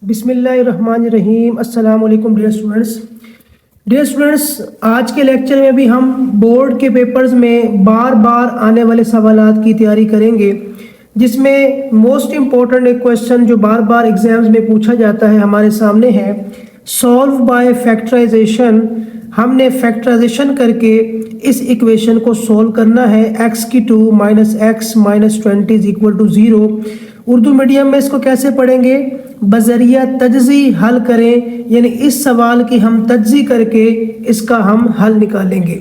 बिस्मिल्लाहिर्रहमानिर्रहीम। अस्सलाम वालेकुम डियर स्टूडेंट्स, आज के लेक्चर में भी हम बोर्ड के पेपर्स में बार बार आने वाले सवालात की तैयारी करेंगे, जिसमें मोस्ट इम्पोर्टेंट एक क्वेश्चन जो बार बार एग्जाम्स में पूछा जाता है हमारे सामने है सॉल्व बाय फैक्टराइजेशन। हमने फैक्टराइजेशन करके इस इक्वेशन को सॉल्व करना है x की 2 minus x minus 20 is equal to 0। Urdu medium में इसको कैसे पढ़ेंगे? बजरिया तज्ज़ी हल करें, यानी इस सवाल की हम तज्ज़ी करके इसका हम हल निकालेंगे।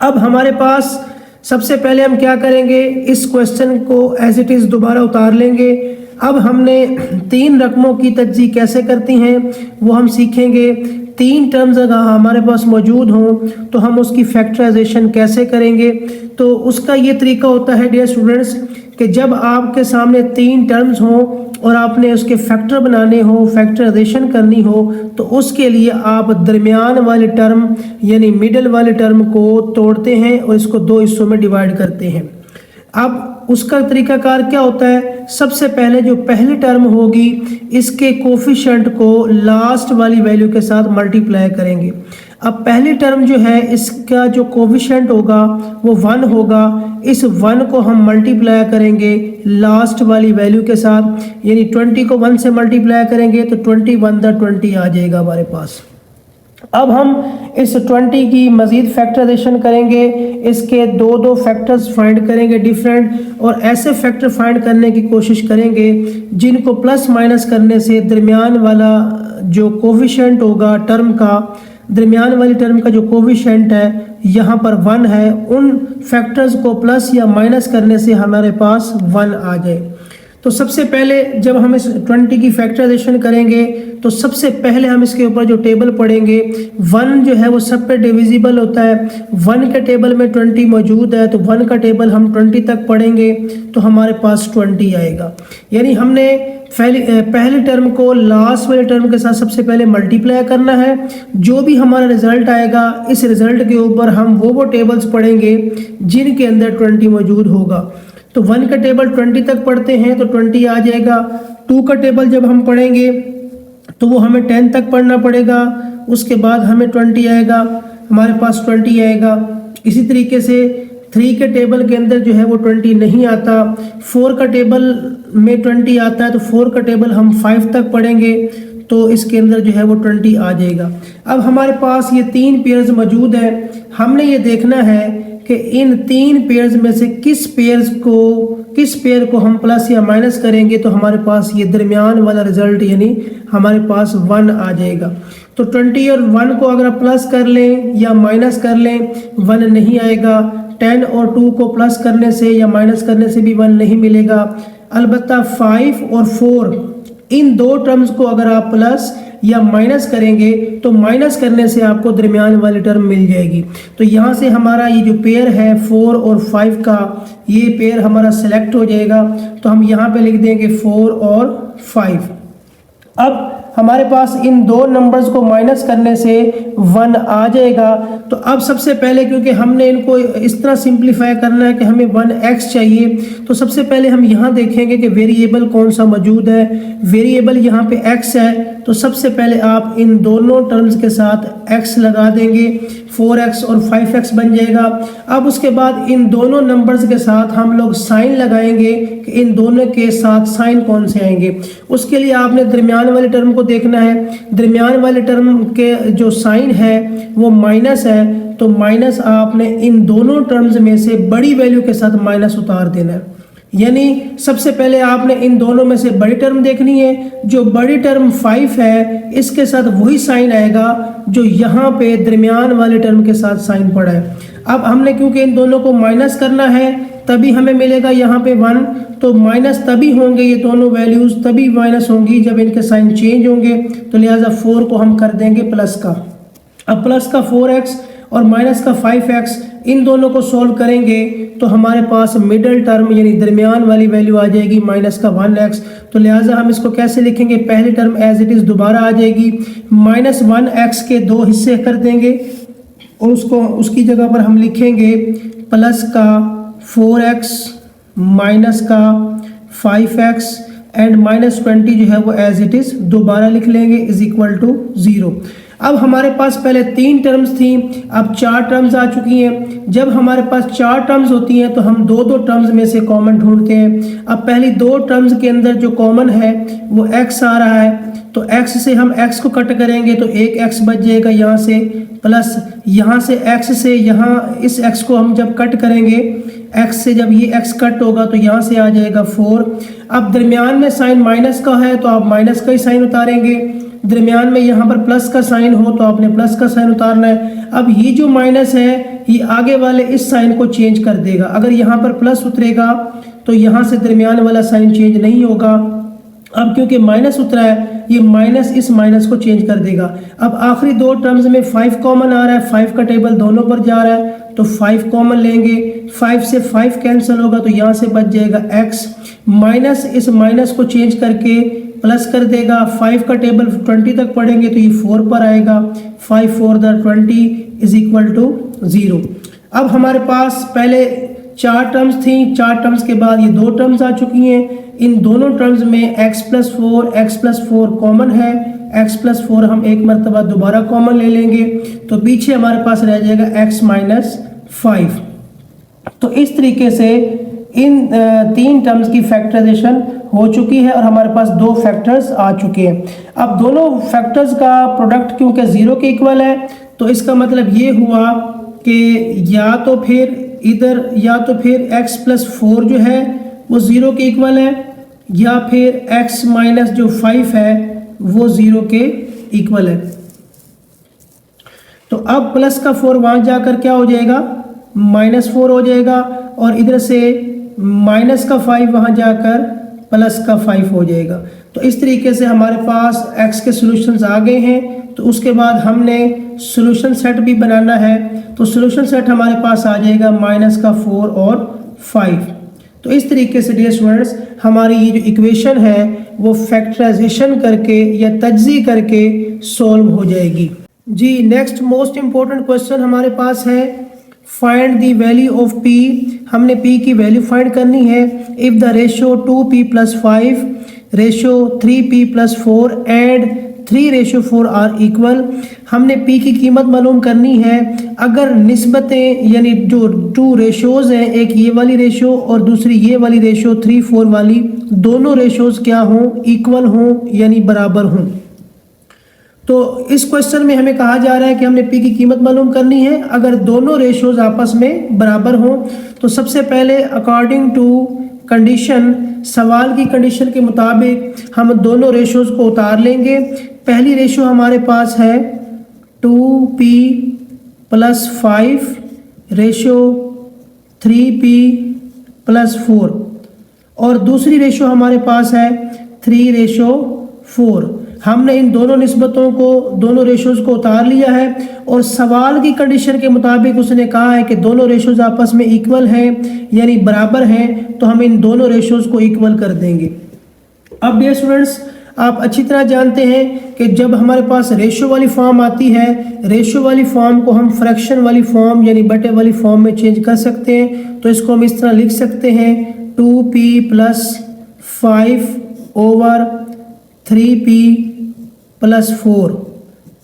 अब हमारे पास सबसे पहले हम क्या करेंगे, इस क्वेश्चन को एज इट इज़ दोबारा उतार लेंगे। अब हमने 3 रकमों की तज्ज़ी कैसे करती हैं वो हम सीखेंगे। 3 टर्म्स अगर हमारे पास मौजूद हों तो हम उसकी फैक्टराइजेशन कैसे करेंगे। तो उसका ये तरीका होता है डियर स्टूडेंट्स कि जब आपके सामने 3 टर्म्स हों और आपने उसके फैक्टर बनाने हो, फैक्टराइजेशन करनी हो, तो उसके लिए आप दरमियान वाले टर्म यानी मिडल वाले टर्म को तोड़ते हैं और इसको 2 हिस्सों में डिवाइड करते हैं। अब उसका तरीकाकार क्या होता है? सबसे पहले जो पहली टर्म होगी इसके कोफिशिएंट को लास्ट वाली वैल्यू के साथ मल्टीप्लाई करेंगे। अब पहली टर्म जो है इसका जो कोफिशिएंट होगा वो 1 होगा। इस 1 को हम मल्टीप्लाई करेंगे लास्ट वाली वैल्यू के साथ, यानी 20 को 1 से मल्टीप्लाई करेंगे तो 21 आ जाएगा हमारे पास। अब हम इस 20 की मज़ीद फैक्टराइजेशन करेंगे, इसके दो फैक्टर्स फाइंड करेंगे डिफरेंट, और ऐसे फैक्टर फाइंड करने की कोशिश करेंगे जिनको प्लस माइनस करने से दरमियान वाला जो कोफिशिएंट होगा टर्म का, दरमियान वाली टर्म का जो कोफिशिएंट है यहाँ पर 1 है, उन फैक्टर्स को प्लस या माइनस करने से हमारे पास 1 आ जाए। तो सबसे पहले जब हम इस 20 की फैक्टराइजेशन करेंगे तो सबसे पहले हम इसके ऊपर जो टेबल पढ़ेंगे, 1 जो है वो सब पे डिविजिबल होता है। 1 के टेबल में 20 मौजूद है तो 1 का टेबल हम 20 तक पढ़ेंगे तो हमारे पास 20 आएगा। यानी हमने पहले टर्म को लास्ट वाले टर्म के साथ सबसे पहले मल्टीप्लाई करना है। जो भी हमारा रिजल्ट आएगा इस रिजल्ट के ऊपर हम वो टेबल्स पढ़ेंगे जिनके अंदर 20 मौजूद होगा। तो 1 का टेबल 20 तक पढ़ते हैं तो 20 आ जाएगा। 2 का टेबल जब हम पढ़ेंगे तो वो हमें 10 तक पढ़ना पड़ेगा, उसके बाद हमें 20 आएगा, हमारे पास 20 आएगा। इसी तरीके से 3 के टेबल के अंदर जो है वो 20 नहीं आता। 4 का टेबल में 20 आता है तो 4 का टेबल हम 5 तक पढ़ेंगे तो इसके अंदर जो है वो 20 आ जाएगा। अब हमारे पास ये 3 पेयर्स मौजूद है, हमने ये देखना है कि इन 3 पेयर्स में से किस पेयर को हम प्लस या माइनस करेंगे तो हमारे पास ये दरमियान वाला रिजल्ट यानी हमारे पास 1 आ जाएगा। तो 20 और 1 को अगर आप प्लस कर लें या माइनस कर लें 1 नहीं आएगा। 10 और 2 को प्लस करने से या माइनस करने से भी 1 नहीं मिलेगा। अलबत्ता 5 और 4 इन 2 टर्म्स को अगर आप प्लस या माइनस करेंगे तो माइनस करने से आपको दरमियान वाली टर्म मिल जाएगी। तो यहाँ से हमारा ये जो पेयर है 4 और 5 का, ये पेयर हमारा सेलेक्ट हो जाएगा। तो हम यहाँ पे लिख देंगे 4 और 5। अब हमारे पास इन 2 नंबर्स को माइनस करने से 1 आ जाएगा। तो अब सबसे पहले क्योंकि हमने इनको इस तरह सिंप्लीफाई करना है कि हमें 1x चाहिए, तो सबसे पहले हम यहाँ देखेंगे कि वेरिएबल कौन सा मौजूद है। वेरिएबल यहाँ पे x है, तो सबसे पहले आप इन दोनों टर्म्स के साथ x लगा देंगे, 4x और 5x बन जाएगा। अब उसके बाद इन दोनों नंबर्स के साथ हम लोग साइन लगाएंगे कि इन दोनों के साथ साइन कौन से आएंगे। उसके लिए आपने दरमियान वाले टर्म को देखना है। दरमियान वाले टर्म के जो साइन है वो माइनस है, तो माइनस आपने इन दोनों टर्म्स में से बड़ी वैल्यू के साथ माइनस उतार देना है। यानी सबसे पहले आपने इन दोनों में से बड़ी टर्म देखनी है। जो बड़ी टर्म 5 है इसके साथ वही साइन आएगा जो यहाँ पे दरमियान वाले टर्म के साथ साइन पड़ा है। अब हमने क्योंकि इन दोनों को माइनस करना है तभी हमें मिलेगा यहाँ पे 1, तो माइनस तभी होंगे ये दोनों वैल्यूज, तभी माइनस होंगी जब इनके साइन चेंज होंगे। तो लिहाजा 4 को हम कर देंगे प्लस का। अब प्लस का 4x और माइनस का 5x इन दोनों को सॉल्व करेंगे तो हमारे पास मिडल टर्म यानी दरमियान वाली वैल्यू आ जाएगी माइनस का 1x। तो लिहाजा हम इसको कैसे लिखेंगे? पहली टर्म एज इट इज़ दोबारा आ जाएगी, माइनस 1x के 2 हिस्से कर देंगे और उसकी जगह पर हम लिखेंगे प्लस का 4x माइनस का 5x एंड -20 जो है वो एज इट इज़ दोबारा लिख लेंगे इज इक्वल टू 0। अब हमारे पास पहले 3 टर्म्स थी, अब 4 टर्म्स आ चुकी हैं। जब हमारे पास 4 टर्म्स होती हैं तो हम 2-2 टर्म्स में से कॉमन ढूंढते हैं। अब पहली 2 टर्म्स के अंदर जो कॉमन है वो x आ रहा है, तो x से हम x को कट करेंगे तो एक x बच जाएगा यहाँ से, प्लस यहाँ से x से यहाँ इस x को हम जब कट करेंगे, x से जब ये x कट होगा तो यहाँ से आ जाएगा 4। अब दरमियान में साइन माइनस का है तो आप माइनस का ही साइन उतारेंगे, दरमियान में यहाँ पर प्लस का साइन हो तो आपने प्लस का साइन उतारना है। अब ये जो माइनस है ये आगे वाले इस साइन को चेंज कर देगा। अगर यहाँ पर प्लस उतरेगा तो यहाँ से दरमियान वाला साइन चेंज नहीं होगा। अब क्योंकि माइनस उतरा है ये माइनस इस माइनस को चेंज कर देगा। अब आखिरी 2 टर्म्स में 5 कॉमन आ रहा है, 5 का टेबल दोनों पर जा रहा है तो 5 कॉमन लेंगे, 5 से 5 कैंसिल होगा तो यहाँ से बच जाएगा x, माइनस इस माइनस को चेंज करके प्लस कर देगा। 5 का टेबल 20 तक पढ़ेंगे तो ये 4 पर आएगा, 5 4 20 इज इक्वल टू 0। अब हमारे पास पहले 4 टर्म्स थी, 4 टर्म्स के बाद ये 2 टर्म्स आ चुकी हैं। इन दोनों टर्म्स में x+4 कॉमन है, x+4 हम एक मरतबा दोबारा कॉमन ले लेंगे तो पीछे हमारे पास रह जाएगा x-5। तो इस तरीके से इन 3 टर्म्स की फैक्टराइजेशन हो चुकी है और हमारे पास 2 फैक्टर्स आ चुके हैं। अब दोनों फैक्टर्स का प्रोडक्ट क्योंकि 0 के इक्वल है तो इसका मतलब ये हुआ कि या तो फिर इधर या तो फिर x+4 जो है वो 0 के इक्वल है या फिर x- जो 5 है वो 0 के इक्वल है। तो अब प्लस का 4 वहाँ जाकर क्या हो जाएगा, -4 हो जाएगा और इधर से माइनस का 5 वहाँ जाकर प्लस का 5 हो जाएगा। तो इस तरीके से हमारे पास x के सॉल्यूशंस आ गए हैं। तो उसके बाद हमने सॉल्यूशन सेट भी बनाना है, तो सॉल्यूशन सेट हमारे पास आ जाएगा -4 और 5। तो इस तरीके से डियर स्टूडेंट्स हमारी ये जो इक्वेशन है वो फैक्टराइजेशन करके या तज्ज़ी करके सॉल्व हो जाएगी। जी नेक्स्ट मोस्ट इम्पोर्टेंट क्वेश्चन हमारे पास है find the value of p। हमने p की वैल्यू फाइंड करनी है। If the ratio 2p+5 ratio 3p+4 and 3:4 are equal. हमने p की कीमत मालूम करनी है अगर निस्बतें यानी जो 2 रेशोज़ हैं, एक ये वाली रेशो और दूसरी ये वाली रेशो 3:4 वाली, दोनों रेशोज़ क्या हों, इक्वल हों यानी बराबर हों। तो इस क्वेश्चन में हमें कहा जा रहा है कि हमने p की कीमत मालूम करनी है अगर दोनों रेशोज़ आपस में बराबर हों। तो सबसे पहले अकॉर्डिंग टू कंडीशन, सवाल की कंडीशन के मुताबिक हम दोनों रेशोज़ को उतार लेंगे। पहली रेशो हमारे पास है 2p+5 रेशो 3p+4 और दूसरी रेशो हमारे पास है 3:4। हमने इन दोनों निस्बतों को, दोनों रेशोज़ को उतार लिया है और सवाल की कंडीशन के मुताबिक उसने कहा है कि दोनों रेशोज़ आपस में इक्वल हैं यानी बराबर हैं, तो हम इन दोनों रेशोज़ को इक्वल कर देंगे। अब डियर स्टूडेंट्स आप अच्छी तरह जानते हैं कि जब हमारे पास रेशो वाली फॉर्म आती है, रेशो वाली फॉर्म को हम फ्रैक्शन वाली फॉर्म यानी बटे वाली फॉर्म में चेंज कर सकते हैं। तो इसको हम इस तरह लिख सकते हैं 2p+5 over 3p+4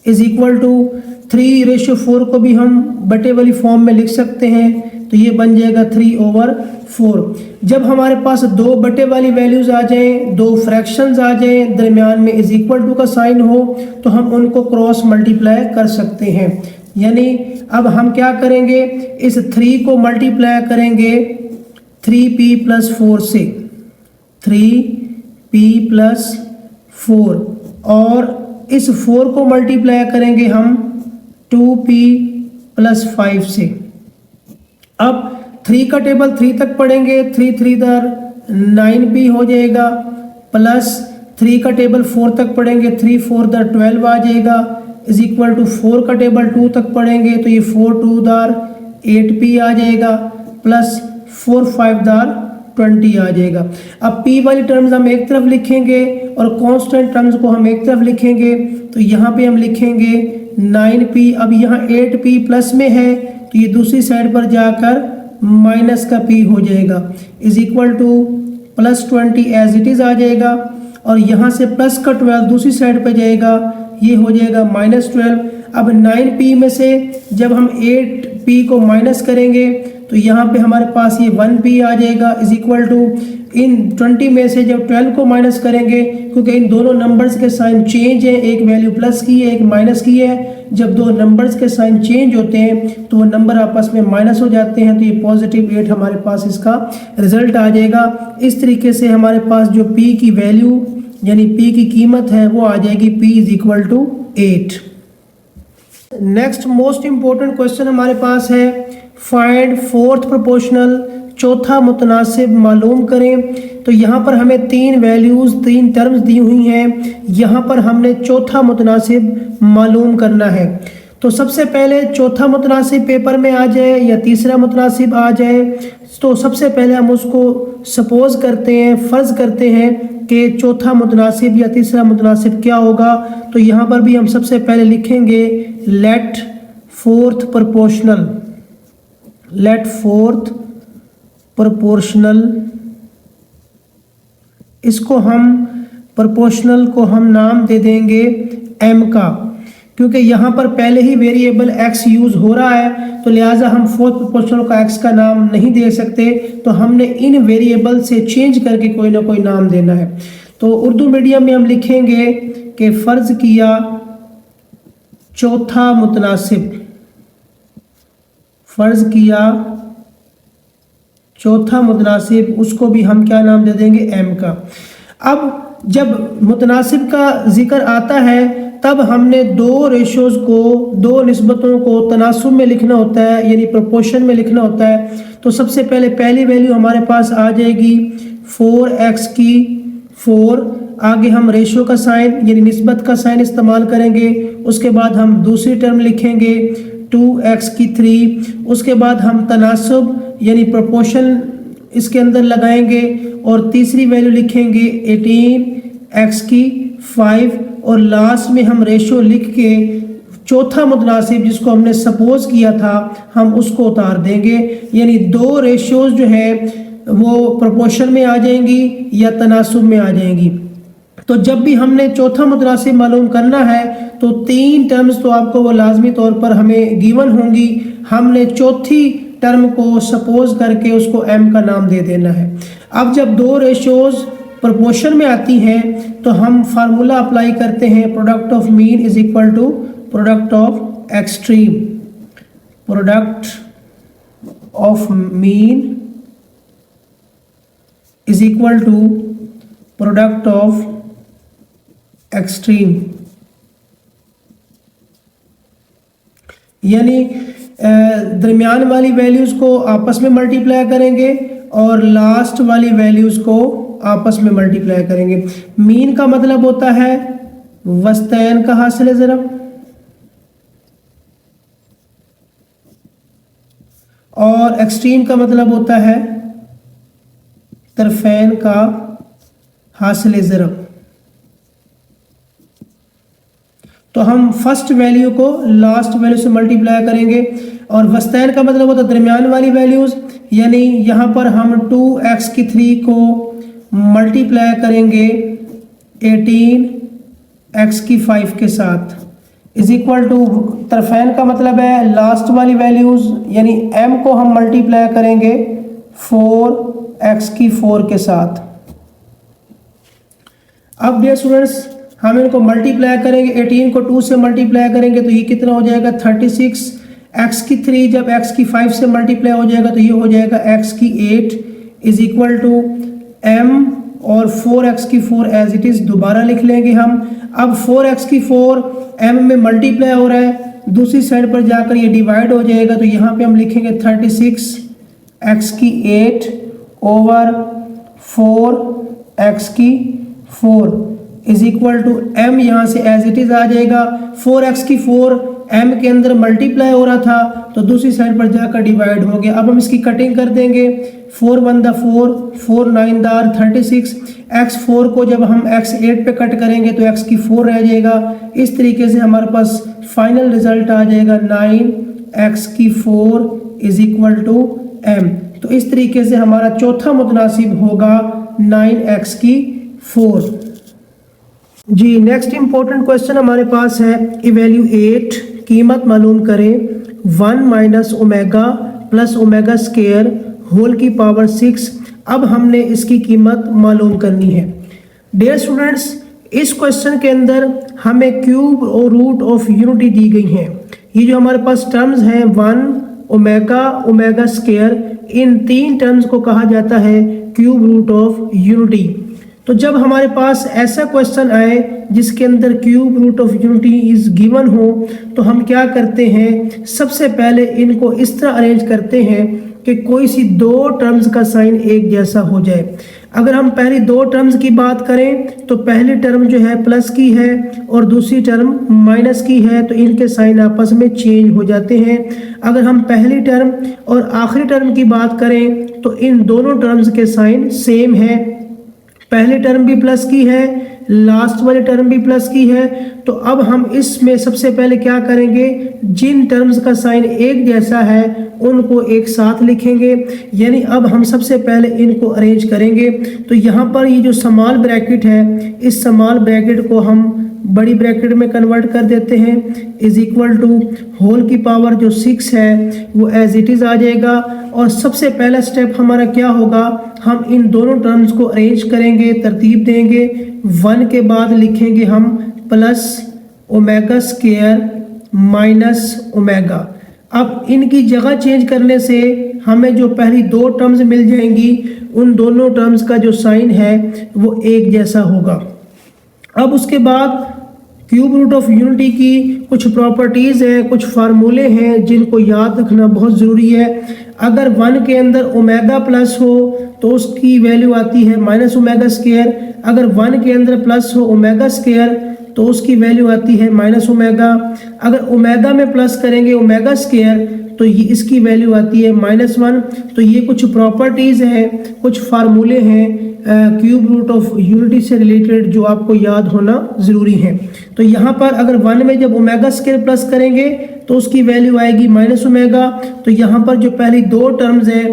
is equal to 3:4 को भी हम बटे वाली फॉर्म में लिख सकते हैं, तो ये बन जाएगा 3/4। जब हमारे पास 2 बटे वाली वैल्यूज़ आ जाएं, 2 फ्रैक्शंस आ जाएं, दरमियान में इज इक्वल टू का साइन हो, तो हम उनको क्रॉस मल्टीप्लाई कर सकते हैं। यानी अब हम क्या करेंगे, इस 3 को मल्टीप्लाई करेंगे 3p+4 से, 3p+4 और इस 4 को मल्टीप्लाई करेंगे हम 2p+5 से। अब 3 का टेबल 3 तक पढ़ेंगे, 3 3 9p हो जाएगा, प्लस 3 का टेबल 4 तक पढ़ेंगे, 3 4 12 आ जाएगा, इज इक्वल टू 4 का टेबल 2 तक पढ़ेंगे तो ये 4 2 8p आ जाएगा, प्लस 4 5 20 आ जाएगा। अब p वाली टर्म्स हम एक तरफ लिखेंगे और कांस्टेंट टर्म्स को हम एक तरफ लिखेंगे, तो यहाँ पे हम लिखेंगे 9p। अब यहाँ 8p प्लस में है तो ये दूसरी साइड पर जाकर माइनस का p हो जाएगा, is equal to +20 as it is आ जाएगा, और यहाँ से प्लस का 12 दूसरी साइड पे जाएगा, ये हो जाएगा -12। अब 9p में से जब हम 8p को माइनस करेंगे तो यहाँ पे हमारे पास ये 1p आ जाएगा, इज इक्वल टू इन 20 में से जब 12 को माइनस करेंगे, क्योंकि इन दोनों नंबर्स के साइन चेंज है, एक वैल्यू प्लस की है एक माइनस की है, जब दो नंबर्स के साइन चेंज होते हैं तो वो नंबर आपस में माइनस हो जाते हैं, तो ये +8 हमारे पास इसका रिजल्ट आ जाएगा। इस तरीके से हमारे पास जो p की वैल्यू यानी p की कीमत है वो आ जाएगी p is equal to 8। Next most important question हमारे पास है फाइंड फोर्थ प्रोपोर्शनल, चौथा मुतनासिब मालूम करें। तो यहाँ पर हमें 3 वैल्यूज़ 3 टर्म्स दी हुई हैं, यहाँ पर हमने चौथा मुतनासिब मालूम करना है। तो सबसे पहले चौथा मुतनासिब पेपर में आ जाए या तीसरा मुतनासिब आ जाए, तो सबसे पहले हम उसको सपोज करते हैं, फ़र्ज़ करते हैं कि चौथा मुतनासिब या तीसरा मुतनासिब क्या होगा। तो यहाँ पर भी हम सबसे पहले लिखेंगे let fourth proportional, let fourth proportional, इसको हम प्रोपोर्शनल को हम नाम दे देंगे m का, क्योंकि यहाँ पर पहले ही वेरिएबल x यूज़ हो रहा है, तो लिहाजा हम फोर्थ प्रोपोर्शनल का x का नाम नहीं दे सकते, तो हमने इन वेरिएबल से चेंज करके कोई ना कोई नाम देना है। तो उर्दू मीडियम में हम लिखेंगे कि फ़र्ज़ किया चौथा मुतनासिब, फ़र्ज़ किया चौथा मुतनासिब, उसको भी हम क्या नाम दे देंगे m का। अब जब मुतनासिब का जिक्र आता है तब हमने दो रेशोज़ को, दो निस्बतों को तनासुब में लिखना होता है, यानी प्रोपोर्शन में लिखना होता है। तो सबसे पहले पहली वैल्यू हमारे पास आ जाएगी 4x की 4, आगे हम रेशो का साइन यानी निस्बत का साइन इस्तेमाल करेंगे, उसके बाद हम दूसरी टर्म लिखेंगे 2x की 3, उसके बाद हम तनासुब यानी प्रोपोर्शन इसके अंदर लगाएंगे और तीसरी वैल्यू लिखेंगे 18x की 5, और लास्ट में हम रेशो लिख के चौथा मुतनासिब जिसको हमने सपोज किया था हम उसको उतार देंगे, यानी दो रेशोज़ जो है वो प्रोपोर्शन में आ जाएंगी या तनासुब में आ जाएंगी। तो जब भी हमने चौथा मुतनासिब मालूम करना है तो 3 टर्म्स तो आपको वो लाजमी तौर पर हमें गिवन होंगी, हमने चौथी टर्म को सपोज करके उसको m का नाम दे देना है। अब जब दो रेशोज़ प्रोपोर्शन में आती हैं तो हम फार्मूला अप्लाई करते हैं, product of mean is equal to product of extreme, product of mean is equal to product of extreme, यानी दरमियान वाली वैल्यूज़ को आपस में मल्टीप्लाई करेंगे और लास्ट वाली वैल्यूज़ को आपस में मल्टीप्लाई करेंगे। मीन का मतलब होता है वस्तैन का हासिल ज़रब, और एक्सट्रीम का मतलब होता है तरफैन का हासिल ज़रब। तो हम फर्स्ट वैल्यू को लास्ट वैल्यू से मल्टीप्लाई करेंगे, और वस्तैन का मतलब होता है दरमियान वाली वैल्यूज़, यानी यहाँ पर हम 2x की 3 को मल्टीप्लाई करेंगे 18x की 5 के साथ, इज इक्वल टू तरफैन का मतलब है लास्ट वाली वैल्यूज़, यानी m को हम मल्टीप्लाई करेंगे 4x की 4 के साथ। अब डियर स्टूडेंट्स हम इनको मल्टीप्लाई करेंगे, 18 को 2 से मल्टीप्लाई करेंगे तो ये कितना हो जाएगा 36, x की 3 जब x की 5 से मल्टीप्लाई हो जाएगा तो ये हो जाएगा x की 8 इज इक्वल टू m, और 4x की 4 एज इट इज़ दोबारा लिख लेंगे हम। अब 4x की 4 m में मल्टीप्लाई हो रहा है, दूसरी साइड पर जाकर ये डिवाइड हो जाएगा, तो यहाँ पे हम लिखेंगे 36 x की 8 ओवर 4 x की 4 इज इक्वल टू m, यहाँ से एज इट इज़ आ जाएगा। 4x की 4 m के अंदर मल्टीप्लाई हो रहा था तो दूसरी साइड पर जाकर डिवाइड हो गया। अब हम इसकी कटिंग कर देंगे, 4 1 4, 4 9 36, x4 को जब हम x8 पे कट करेंगे तो x की 4 रह जाएगा। इस तरीके से हमारे पास फाइनल रिजल्ट आ जाएगा 9x की 4 इज इक्वल टू m। तो इस तरीके से हमारा चौथा मुतनासिब होगा 9x की 4। जी नेक्स्ट इंपॉर्टेंट क्वेश्चन हमारे पास है इवेल्यूएट, कीमत मालूम करें 1 minus omega plus omega square whole की पावर 6। अब हमने इसकी कीमत मालूम करनी है। डियर स्टूडेंट्स, इस क्वेश्चन के अंदर हमें क्यूब और रूट ऑफ यूनिटी दी गई हैं। ये जो हमारे पास टर्म्स हैं 1 ओमेगा ओमेगा स्क्वायर, इन तीन टर्म्स को कहा जाता है क्यूब रूट ऑफ यूनिटी। तो जब हमारे पास ऐसा क्वेश्चन आए जिसके अंदर cube root of unity is given हो, तो हम क्या करते हैं, सबसे पहले इनको इस तरह अरेंज करते हैं कि कोई सी दो टर्म्स का साइन एक जैसा हो जाए। अगर हम पहली दो टर्म्स की बात करें तो पहली टर्म जो है प्लस की है और दूसरी टर्म माइनस की है, तो इनके साइन आपस में चेंज हो जाते हैं। अगर हम पहली टर्म और आखिरी टर्म की बात करें तो इन दोनों टर्म्स के साइन सेम है। पहली टर्म भी प्लस की है, लास्ट वाली टर्म भी प्लस की है। तो अब हम इसमें सबसे पहले क्या करेंगे, जिन टर्म्स का साइन एक जैसा है उनको एक साथ लिखेंगे। यानी अब हम सबसे पहले इनको अरेंज करेंगे। तो यहाँ पर ये जो स्मॉल ब्रैकेट है, इस स्मॉल ब्रैकेट को हम बड़ी ब्रैकेट में कन्वर्ट कर देते हैं, इज इक्वल टू होल की पावर जो 6 है वो एज इट इज़ आ जाएगा। और सबसे पहला स्टेप हमारा क्या होगा, हम इन दोनों टर्म्स को अरेंज करेंगे, तरतीब देंगे। 1 के बाद लिखेंगे हम plus omega square minus omega. अब इनकी जगह चेंज करने से हमें जो पहली दो टर्म्स मिल जाएंगी, उन दोनों टर्म्स का जो साइन है वो एक जैसा होगा। अब उसके बाद क्यूब रूट ऑफ यूनिटी की कुछ प्रॉपर्टीज़ हैं, कुछ फार्मूले हैं जिनको याद रखना बहुत ज़रूरी है। अगर 1 के अंदर ओमेगा प्लस हो तो उसकी वैल्यू आती है माइनस ओमेगा स्क्वायर। अगर 1 के अंदर प्लस हो ओमेगा स्क्वायर तो उसकी वैल्यू आती है माइनस ओमेगा। अगर ओमेगा में प्लस करेंगे ओमेगा स्क्वायर तो ये इसकी वैल्यू आती है -1। तो ये कुछ प्रॉपर्टीज़ हैं, कुछ फार्मूले हैं क्यूब रूट ऑफ यूनिटी से रिलेटेड जो आपको याद होना ज़रूरी है। तो यहाँ पर अगर 1 में जब ओमेगा स्क्वायर प्लस करेंगे तो उसकी वैल्यू आएगी माइनस ओमेगा। तो यहाँ पर जो पहली दो टर्म्स हैं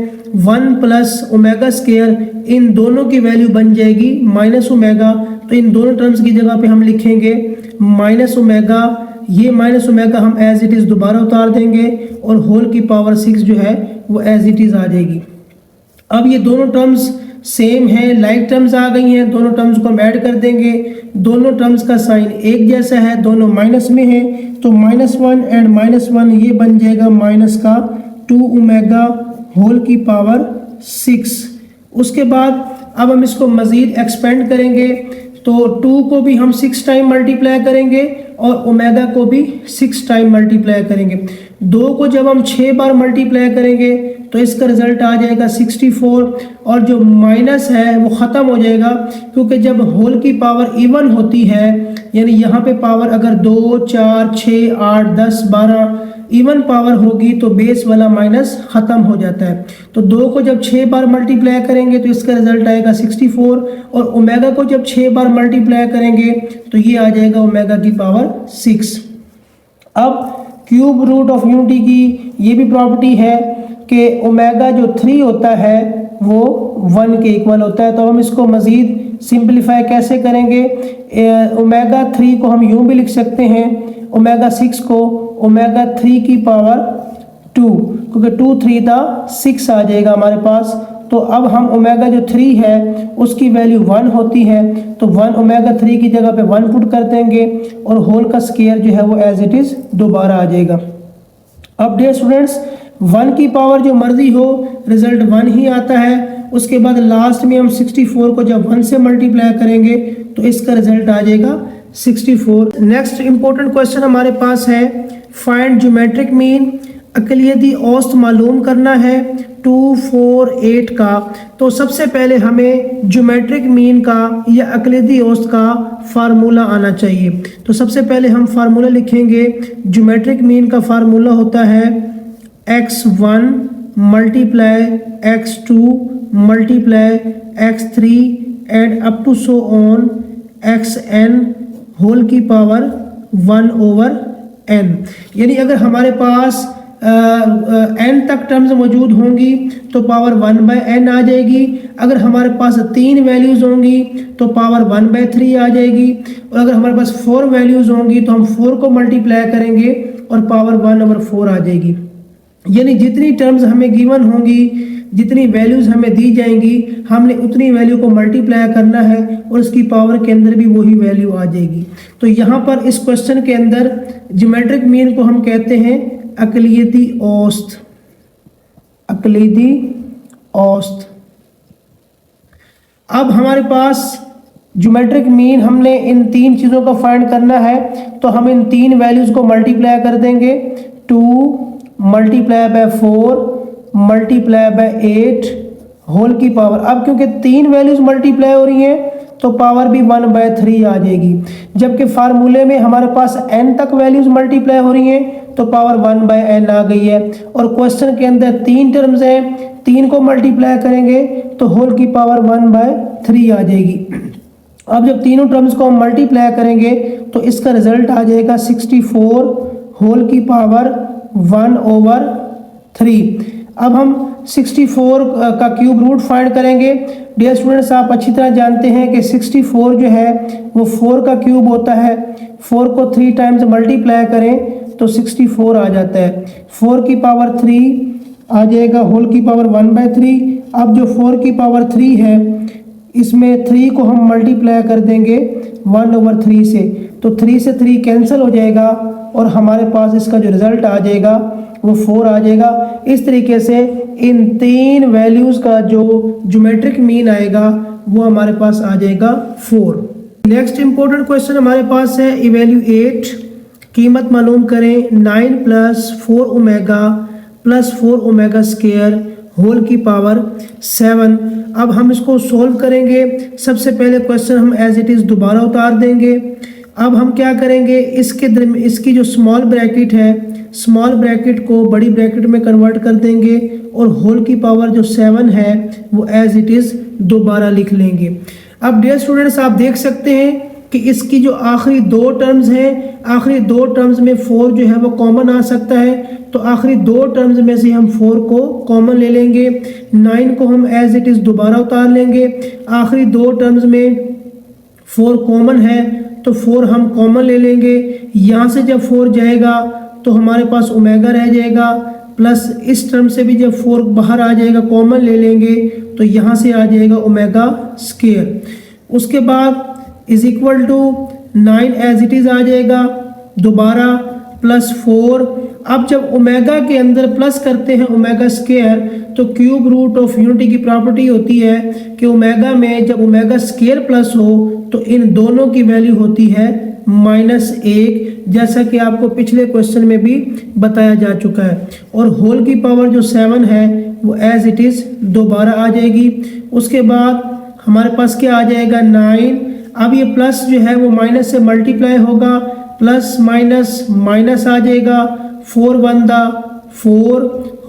1 प्लस ओमेगा स्क्वायर, इन दोनों की वैल्यू बन जाएगी माइनस ओमेगा। तो इन दोनों टर्म्स की जगह पे हम लिखेंगे माइनस ओमेगा। ये माइनस ओमेगा हम एज इट इज़ दोबारा उतार देंगे और होल की पावर 6 जो है वो एज इट इज़ आ जाएगी। अब ये दोनों टर्म्स सेम है, लाइक टर्म्स आ गई हैं, दोनों टर्म्स को हम ऐड कर देंगे। दोनों टर्म्स का साइन एक जैसा है, दोनों माइनस में है, तो -1 एंड -1 ये बन जाएगा माइनस का 2 ओमेगा होल की पावर 6। उसके बाद अब हम इसको मज़ीद एक्सपेंड करेंगे, तो 2 को भी हम 6 टाइम मल्टीप्लाई करेंगे और ओमेगा को भी 6 टाइम मल्टीप्लाई करेंगे। 2 को जब हम 6 बार मल्टीप्लाई करेंगे तो इसका रिजल्ट आ जाएगा 64। और जो माइनस है वो ख़त्म हो जाएगा, क्योंकि जब होल की पावर इवन होती है, यानी यहाँ पे पावर अगर 2, 4, 6, 8, 10, 12 इवन पावर होगी तो बेस वाला माइनस ख़त्म हो जाता है। तो 2 को जब 6 बार मल्टीप्लाई करेंगे तो इसका रिजल्ट आएगा 64। और ओमेगा को जब 6 बार मल्टीप्लाई करेंगे तो ये आ जाएगा ओमेगा की पावर 6। अब क्यूब रूट ऑफ यूनिटी की ये भी प्रॉपर्टी है कि ओमेगा जो 3 होता है वो 1 के इक्वल होता है। तो हम इसको मज़ीद सिंप्लीफाई कैसे करेंगे, ओमेगा 3 को हम यूँ भी लिख सकते हैं, ओमेगा 6 को ओमेगा 3 की पावर 2, क्योंकि 2 3 था 6 आ जाएगा हमारे पास। तो अब हम ओमेगा जो 3 है उसकी वैल्यू 1 होती है, तो 1 ओमेगा 3 की जगह पे 1 पुट कर देंगे और होल का स्क्वायर जो है वो एज इट इज़ दोबारा आ जाएगा। अब डियर स्टूडेंट्स, 1 की पावर जो मर्जी हो रिजल्ट 1 ही आता है। उसके बाद लास्ट में हम 64 को जब 1 से मल्टीप्लाई करेंगे तो इसका रिजल्ट आ जाएगा 64। नेक्स्ट इंपॉर्टेंट क्वेश्चन हमारे पास है फाइंड ज्योमेट्रिक मीन, अकलियती औसत मालूम करना है 2, 4, 8 का। तो सबसे पहले हमें ज्योमेट्रिक मीन का या अकलियती औसत का फार्मूला आना चाहिए। तो सबसे पहले हम फार्मूला लिखेंगे। ज्योमेट्रिक मीन का फार्मूला होता है x1 multiply x2 multiply x3 and up to so on xn whole की पावर 1/n। यानी अगर हमारे पास n तक टर्म्स मौजूद होंगी तो पावर 1/n आ जाएगी। अगर हमारे पास 3 वैल्यूज़ होंगी तो पावर 1/3 आ जाएगी। और अगर हमारे पास 4 वैल्यूज़ होंगी तो हम 4 को मल्टीप्लाई करेंगे और पावर 1/4 आ जाएगी। यानी जितनी टर्म्स हमें गिवन होंगी, जितनी वैल्यूज़ हमें दी जाएंगी, हमने उतनी वैल्यू को मल्टीप्लाई करना है और उसकी पावर के अंदर भी वही वैल्यू आ जाएगी। तो यहाँ पर इस क्वेश्चन के अंदर ज्योमेट्रिक मीन को हम कहते हैं अक़लियती औसत। अक़लियती औसत। अब हमारे पास ज्योमेट्रिक मीन हमने इन 3 चीज़ों का फाइंड करना है, तो हम इन 3 वैल्यूज़ को मल्टीप्लाई कर देंगे। 2 multiply by 4 multiply by 8 whole की पावर। अब क्योंकि 3 वैल्यूज़ मल्टीप्लाई हो रही हैं तो पावर भी 1/3 आ जाएगी। जबकि फार्मूले में हमारे पास n तक वैल्यूज़ मल्टीप्लाई हो रही हैं तो पावर 1/n आ गई है। और क्वेश्चन के अंदर 3 टर्म्स हैं, 3 को मल्टीप्लाई करेंगे तो होल की पावर 1/3 आ जाएगी। अब जब तीनों टर्म्स को हम मल्टीप्लाई करेंगे तो इसका रिजल्ट आ जाएगा 64 होल की पावर 1/3। अब हम 64 का क्यूब रूट फाइंड करेंगे। डियर स्टूडेंट्स, आप अच्छी तरह जानते हैं कि 64 जो है वो 4 का क्यूब होता है। 4 को 3 टाइम्स मल्टीप्लाई करें तो 64 आ जाता है। 4 की पावर 3 आ जाएगा होल की पावर 1/3। अब जो 4 की पावर 3 है इसमें 3 को हम मल्टीप्लाई कर देंगे 1/3 से, तो 3 से 3 कैंसिल हो जाएगा और हमारे पास इसका जो रिज़ल्ट आ जाएगा वो 4 आ जाएगा। इस तरीके से इन 3 वैल्यूज़ का जो ज्योमेट्रिक मीन आएगा वो हमारे पास आ जाएगा 4। नेक्स्ट इंपॉर्टेंट क्वेश्चन हमारे पास है इवेल्यूएट। कीमत मालूम करें 9 + 4 ओमेगा + 4 ओमेगा स्क्वायर होल की पावर 7। अब हम इसको सोल्व करेंगे। सबसे पहले क्वेश्चन हम एज इट इज़ दोबारा उतार देंगे। अब हम क्या करेंगे, इसकी जो स्मॉल ब्रैकेट है, स्मॉल ब्रैकेट को बड़ी ब्रैकेट में कन्वर्ट कर देंगे और होल की पावर जो 7 है वो एज इट इज़ दोबारा लिख लेंगे। अब डियर स्टूडेंट्स, आप देख सकते हैं कि इसकी जो आखिरी 2 टर्म्स हैं, आखिरी 2 टर्म्स में 4 जो है वो कॉमन आ सकता है, तो आखिरी 2 टर्म्स में से हम 4 को कॉमन ले लेंगे। 9 को हम एज इट इज़ दोबारा उतार लेंगे। आखिरी 2 टर्म्स में 4 कॉमन है तो 4 हम कॉमन ले लेंगे। यहाँ से जब 4 जाएगा तो हमारे पास ओमेगा रह जाएगा, प्लस इस टर्म से भी जब 4 बाहर आ जाएगा कॉमन ले लेंगे तो यहाँ से आ जाएगा ओमेगा स्क्वायर। उसके बाद is equal to 9 as it is आ जाएगा दोबारा प्लस 4। अब जब ओमेगा के अंदर प्लस करते हैं ओमेगा स्क्वायर तो क्यूब रूट ऑफ यूनिटी की प्रॉपर्टी होती है कि ओमेगा में जब ओमेगा स्क्वायर प्लस हो तो इन दोनों की वैल्यू होती है -1, जैसा कि आपको पिछले क्वेश्चन में भी बताया जा चुका है। और होल की पावर जो 7 है वो एज इट इज़ दोबारा आ जाएगी। उसके बाद हमारे पास क्या आ जाएगा 9। अब ये प्लस जो है वो माइनस से मल्टीप्लाई होगा, प्लस माइनस माइनस आ जाएगा, 4 1 4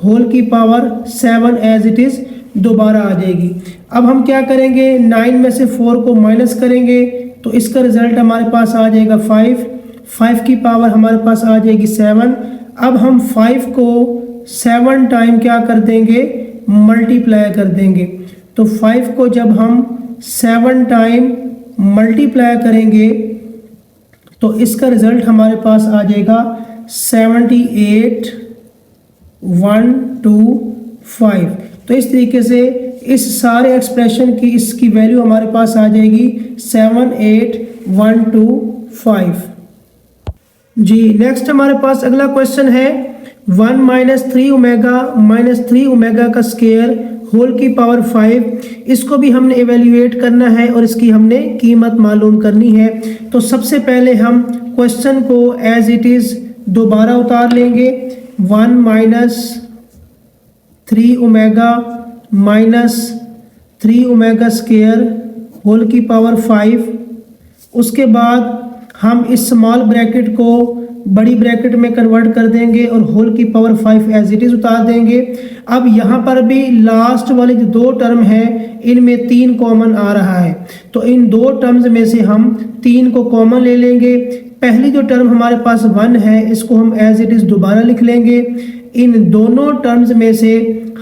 होल की पावर 7 एज इट इज़ दोबारा आ जाएगी। अब हम क्या करेंगे, 9 में से 4 को माइनस करेंगे तो इसका रिजल्ट हमारे पास आ जाएगा 5 की पावर हमारे पास आ जाएगी 7। अब हम 5 को 7 टाइम क्या कर देंगे, मल्टीप्लाई कर देंगे। तो 5 को जब हम 7 टाइम मल्टीप्लाई करेंगे तो इसका रिजल्ट हमारे पास आ जाएगा 78 125। तो इस तरीके से इस सारे एक्सप्रेशन की इसकी वैल्यू हमारे पास आ जाएगी 78125। जी नेक्स्ट हमारे पास अगला क्वेश्चन है 1 - 3 ओमेगा - 3 ओमेगा का स्क्वायर होल की पावर 5। इसको भी हमने इवेल्युएट करना है और इसकी हमने कीमत मालूम करनी है। तो सबसे पहले हम क्वेश्चन को एज इट इज़ दोबारा उतार लेंगे। 1 - 3 ओमेगा - 3 ओमेगा स्क्वायर होल की पावर 5। उसके बाद हम इस स्मॉल ब्रैकेट को बड़ी ब्रैकेट में कन्वर्ट कर देंगे और होल की पावर 5 एज इट इज़ उतार देंगे। अब यहाँ पर भी लास्ट वाले जो 2 टर्म हैं इनमें 3 कॉमन आ रहा है, तो इन 2 टर्म्स में से हम 3 को कॉमन ले लेंगे। पहली जो टर्म हमारे पास 1 है इसको हम एज इट इज़ दोबारा लिख लेंगे। इन दोनों टर्म्स में से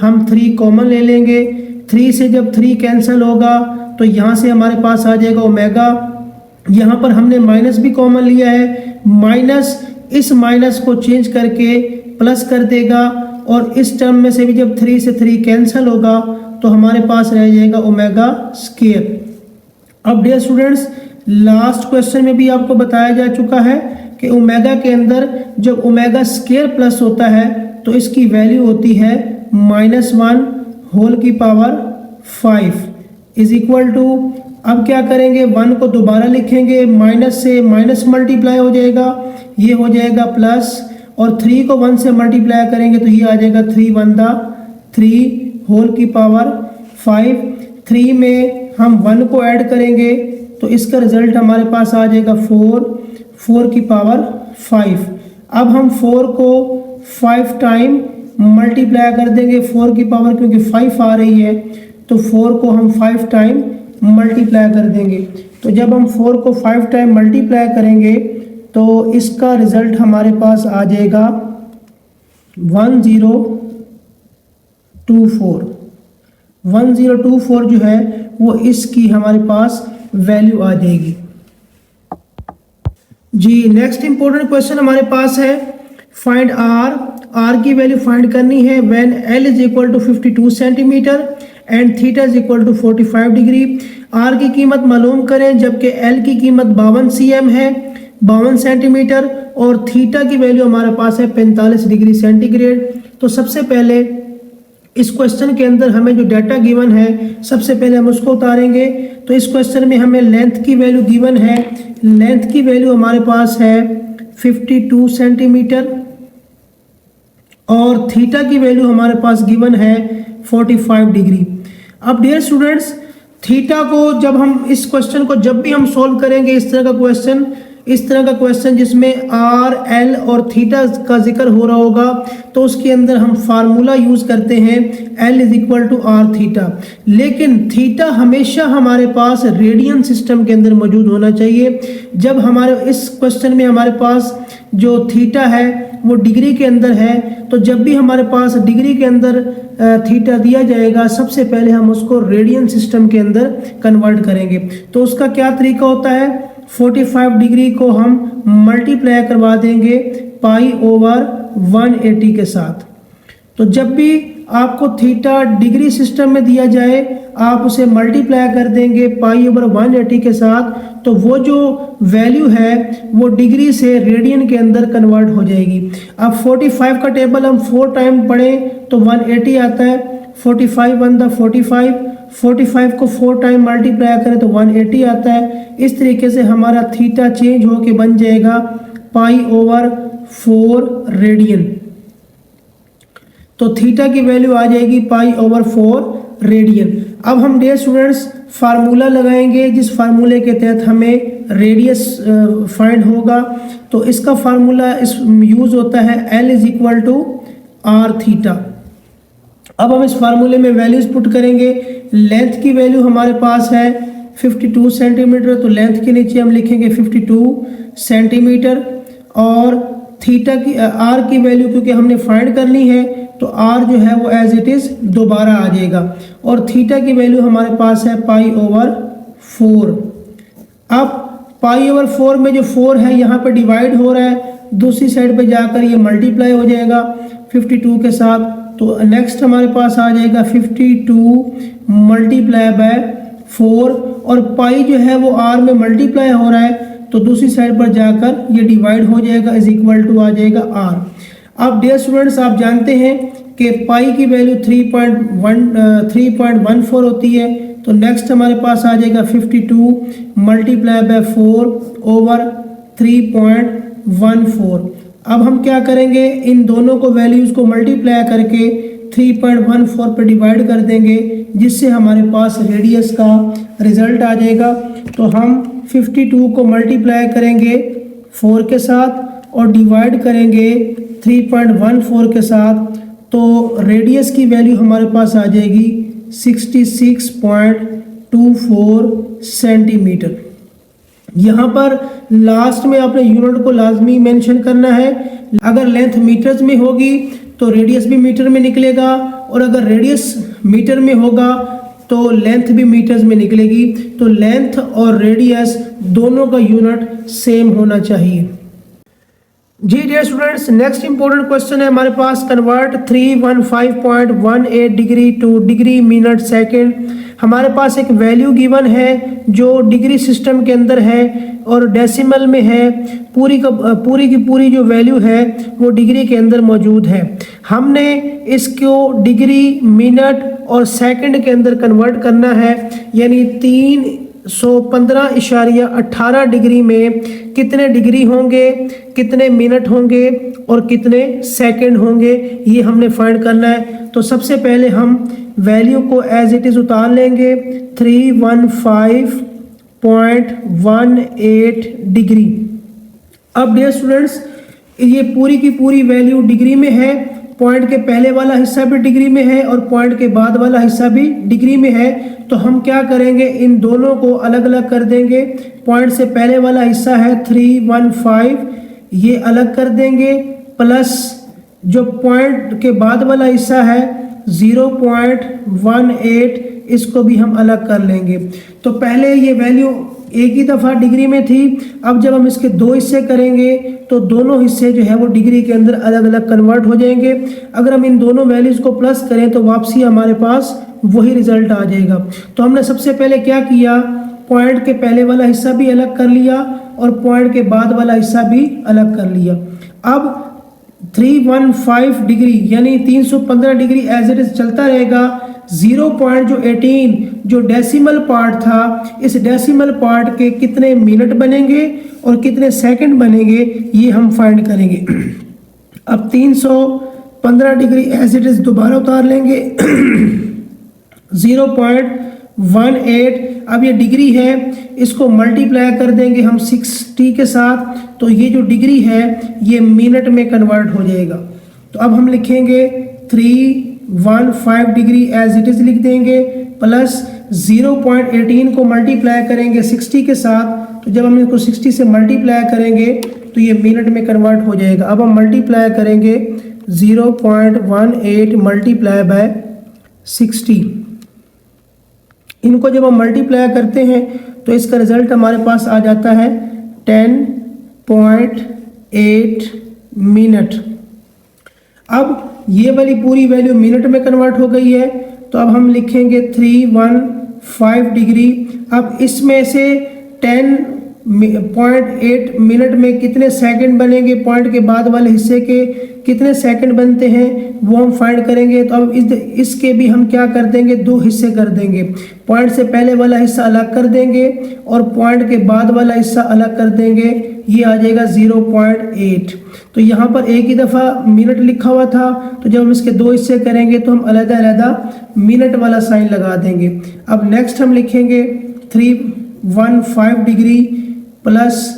हम 3 कॉमन ले लेंगे। 3 से जब 3 कैंसिल होगा तो यहाँ से हमारे पास आ जाएगा ओमेगा। यहाँ पर हमने माइनस भी कॉमन लिया है, माइनस इस माइनस को चेंज करके प्लस कर देगा, और इस टर्म में से भी जब 3 से 3 कैंसिल होगा तो हमारे पास रह जाएगा ओमेगा स्क्वायर। अब डियर स्टूडेंट्स, लास्ट क्वेश्चन में भी आपको बताया जा चुका है कि ओमेगा के अंदर जब ओमेगा स्क्वायर प्लस होता है तो इसकी वैल्यू होती है -1 होल की पावर 5 इज इक्वल टू, अब क्या करेंगे, 1 को दोबारा लिखेंगे, माइनस से माइनस मल्टीप्लाई हो जाएगा, ये हो जाएगा प्लस, और 3 को 1 से मल्टीप्लाई करेंगे तो ये आ जाएगा 3 1 3 होल की पावर 5। 3 में हम 1 को ऐड करेंगे तो इसका रिजल्ट हमारे पास आ जाएगा 4 की पावर 5। अब हम 4 को 5 टाइम मल्टीप्लाई कर देंगे 4 की पावर, क्योंकि 5 आ रही है तो 4 को हम 5 टाइम मल्टीप्लाई कर देंगे। तो जब हम 4 को 5 टाइम मल्टीप्लाई करेंगे तो इसका रिजल्ट हमारे पास आ जाएगा 1024 जो है वो इसकी हमारे पास वैल्यू आ जाएगी। जी नेक्स्ट इंपॉर्टेंट क्वेश्चन हमारे पास है, फाइंड आर की वैल्यू फाइंड करनी है when L is equal to 52 centimetre and theta is equal to 45 degree. R की कीमत मालूम करें जबकि एल की कीमत 52 cm है, 52 सेंटीमीटर, और थीटा की वैल्यू हमारे पास है 45 डिग्री सेंटीग्रेड। तो सबसे पहले इस क्वेश्चन के अंदर हमें जो डाटा गिवन है सबसे पहले हम उसको उतारेंगे। तो इस क्वेश्चन में हमें लेंथ की वैल्यू गिवन है, लेंथ की वैल्यू हमारे पास है 52 सेंटीमीटर, और थीटा की वैल्यू हमारे पास गिवन है 45 डिग्री। अब डियर स्टूडेंट्स, थीटा को जब हम इस क्वेश्चन को जब भी हम सॉल्व करेंगे इस तरह का क्वेश्चन जिसमें आर एल और थीटा का जिक्र हो रहा होगा, तो उसके अंदर हम फार्मूला यूज करते हैं L is equal to R theta. लेकिन थीटा हमेशा हमारे पास रेडियन सिस्टम के अंदर मौजूद होना चाहिए। जब हमारे इस क्वेश्चन में हमारे पास जो थीटा है वो डिग्री के अंदर है, तो जब भी हमारे पास डिग्री के अंदर थीटा दिया जाएगा सबसे पहले हम उसको रेडियन सिस्टम के अंदर कन्वर्ट करेंगे। तो उसका क्या तरीका होता है, 45 डिग्री को हम मल्टीप्लाई करवा देंगे पाई ओवर 180 के साथ। तो जब भी आपको थीटा डिग्री सिस्टम में दिया जाए आप उसे मल्टीप्लाई कर देंगे पाई ओवर 180 के साथ, तो वो जो वैल्यू है वो डिग्री से रेडियन के अंदर कन्वर्ट हो जाएगी। अब 45 का टेबल हम 4 टाइम पढ़ें तो 180 आता है, 45 1 45 को 4 टाइम मल्टीप्लाई करें तो 180 आता है। इस तरीके से हमारा थीटा चेंज होके बन जाएगा पाई ओवर 4 रेडियन। तो थीटा की वैल्यू आ जाएगी पाई ओवर 4 रेडियन। अब हम डियर स्टूडेंट्स फार्मूला लगाएंगे जिस फार्मूले के तहत हमें रेडियस फाइंड होगा। तो इसका फार्मूला यूज होता है L is equal to R theta. अब हम इस फार्मूले में वैल्यूज पुट करेंगे। लेंथ की वैल्यू हमारे पास है 52 सेंटीमीटर, तो लेंथ के नीचे हम लिखेंगे 52 सेंटीमीटर, और थीटा की आर की वैल्यू क्योंकि हमने फाइंड करनी है तो आर जो है वो एज इट इज दोबारा आ जाएगा, और थीटा की वैल्यू हमारे पास है पाई ओवर 4। अब पाई ओवर 4 में जो 4 है यहाँ पे डिवाइड हो रहा है, दूसरी साइड पे जाकर ये मल्टीप्लाई हो जाएगा 52 के साथ। तो नेक्स्ट हमारे पास आ जाएगा 52 मल्टीप्लाई बाय 4, और पाई जो है वो आर में मल्टीप्लाई हो रहा है तो दूसरी साइड पर जाकर ये डिवाइड हो जाएगा, इज इक्वल टू आ जाएगा आर। अब डियर स्टूडेंट्स आप जानते हैं कि पाई की वैल्यू 3.14 होती है, तो नेक्स्ट हमारे पास आ जाएगा 52 मल्टीप्लाई बाय 4 ओवर 3.14। अब हम क्या करेंगे, इन दोनों को वैल्यूज को मल्टीप्लाई करके 3.14 पर डिवाइड कर देंगे, जिससे हमारे पास रेडियस का रिजल्ट आ जाएगा। तो हम 52 को मल्टीप्लाई करेंगे 4 के साथ और डिवाइड करेंगे 3.14 के साथ, तो रेडियस की वैल्यू हमारे पास आ जाएगी 66.24 सेंटीमीटर। यहाँ पर लास्ट में आपने यूनिट को लाजमी मेंशन करना है। अगर लेंथ मीटर्स में होगी तो तो रेडियस भी मीटर में निकलेगा, और अगर रेडियस मीटर में होगा तो लेंथ भी मीटर्स में निकलेगी। तो लेंथ और रेडियस दोनों का यूनिट सेम होना चाहिए। जी dear students, next important question है हमारे पास, convert 315.18 degree to degree minute second. हमारे पास एक वैल्यू गिवन है जो डिग्री सिस्टम के अंदर है और डेसिमल में है। पूरी की पूरी जो वैल्यू है वो डिग्री के अंदर मौजूद है। हमने इसको डिग्री, मिनट और सेकंड के अंदर कन्वर्ट करना है, यानी 315.18 डिग्री में कितने डिग्री होंगे, कितने मिनट होंगे और कितने सेकंड होंगे, ये हमने फाइंड करना है। तो सबसे पहले हम वैल्यू को एज इट इज़ उतार लेंगे, 315.18 डिग्री। अब डियर स्टूडेंट्स, ये पूरी की पूरी वैल्यू डिग्री में है, पॉइंट के पहले वाला हिस्सा भी डिग्री में है और पॉइंट के बाद वाला हिस्सा भी डिग्री में है। तो हम क्या करेंगे, इन दोनों को अलग अलग कर देंगे। पॉइंट से पहले वाला हिस्सा है 315, ये अलग कर देंगे, प्लस जो पॉइंट के बाद वाला हिस्सा है 0.18, इसको भी हम अलग कर लेंगे। तो पहले ये वैल्यू एक ही दफ़ा डिग्री में थी, अब जब हम इसके दो हिस्से करेंगे तो दोनों हिस्से जो है वो डिग्री के अंदर अलग अलग कन्वर्ट हो जाएंगे। अगर हम इन दोनों वैल्यूज़ को प्लस करें तो वापसी हमारे पास वही रिजल्ट आ जाएगा। तो हमने सबसे पहले क्या किया, पॉइंट के पहले वाला हिस्सा भी अलग कर लिया और पॉइंट के बाद वाला हिस्सा भी अलग कर लिया। अब 315 डिग्री यानी 315 डिग्री एज इट इज चलता रहेगा। 0.18 जो डेसिमल पार्ट था, इस डेसिमल पार्ट के कितने मिनट बनेंगे और कितने सेकंड बनेंगे, ये हम फाइंड करेंगे। अब 315 डिग्री एज इट इज दोबारा उतार लेंगे 0.18। अब ये डिग्री है, इसको मल्टीप्लाई कर देंगे हम 60 के साथ, तो ये जो डिग्री है ये मिनट में कन्वर्ट हो जाएगा। तो अब हम लिखेंगे 315 डिग्री एज इट इज लिख देंगे, प्लस 0.18 को मल्टीप्लाई करेंगे 60 के साथ। तो जब हम इसको 60 से मल्टीप्लाई करेंगे तो ये मिनट में कन्वर्ट हो जाएगा। अब हम मल्टीप्लाई करेंगे 0.18 मल्टीप्लाई बाय 60। इनको जब हम मल्टीप्लाई करते हैं तो इसका रिजल्ट हमारे पास आ जाता है 10.8 मिनट। अब ये वाली पूरी वैल्यू मिनट में कन्वर्ट हो गई है, तो अब हम लिखेंगे 315 डिग्री। अब इसमें से 10.8 मिनट में कितने सेकंड बनेंगे, पॉइंट के बाद वाले हिस्से के कितने सेकंड बनते हैं वो हम फाइंड करेंगे। तो अब इसके भी हम क्या कर देंगे, दो हिस्से कर देंगे। पॉइंट से पहले वाला हिस्सा अलग कर देंगे और पॉइंट के बाद वाला हिस्सा अलग कर देंगे, ये आ जाएगा 0.8। तो यहाँ पर एक ही दफ़ा मिनट लिखा हुआ था, तो जब हम इसके दो हिस्से करेंगे तो हम अलग-अलग मिनट वाला साइन लगा देंगे। अब नेक्स्ट हम लिखेंगे 315 डिग्री प्लस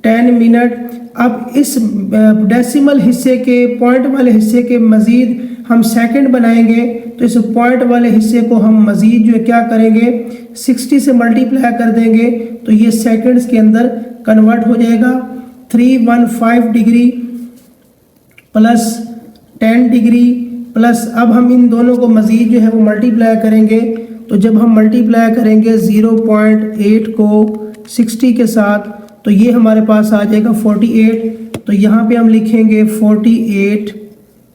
10 मिनट। अब इस डेसिमल हिस्से के, पॉइंट वाले हिस्से के मज़ीद हम सेकंड बनाएंगे, तो इस पॉइंट वाले हिस्से को हम मज़ीद जो है क्या करेंगे 60 से मल्टीप्लाई कर देंगे, तो ये सेकंड्स के अंदर कन्वर्ट हो जाएगा। 315 डिग्री प्लस 10 डिग्री प्लस, अब हम इन दोनों को मज़ीद जो है वो मल्टीप्लाई करेंगे। तो जब हम मल्टीप्लाई करेंगे 0.8 को 60 के साथ, तो ये हमारे पास आ जाएगा 48। तो यहाँ पे हम लिखेंगे 48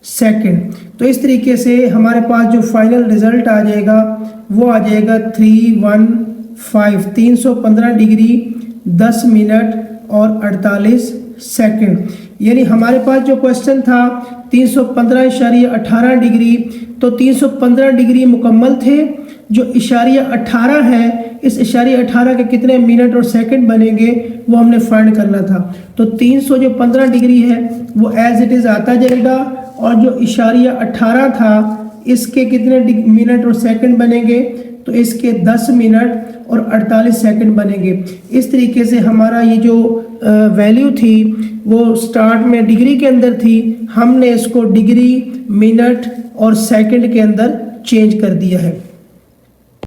सेकंड। तो इस तरीके से हमारे पास जो फाइनल रिज़ल्ट आ जाएगा वो आ जाएगा 315 डिग्री 10 मिनट और 48 सेकंड। यानी हमारे पास जो क्वेश्चन था 315.18 डिग्री, तो 315 डिग्री मुकम्मल थे। जो इशारिया 18 है, इस इशारिया 18 के कितने मिनट और सेकंड बनेंगे वो हमने फाइंड करना था। तो 315 डिग्री है वो एज इट इज़ आता जाएगा, और जो इशारिया 18 था इसके कितने मिनट और सेकंड बनेंगे, तो इसके 10 मिनट और 48 सेकंड बनेंगे। इस तरीके से हमारा ये जो वैल्यू थी वो स्टार्ट में डिग्री के अंदर थी, हमने इसको डिग्री, मिनट और सेकंड के अंदर चेंज कर दिया है।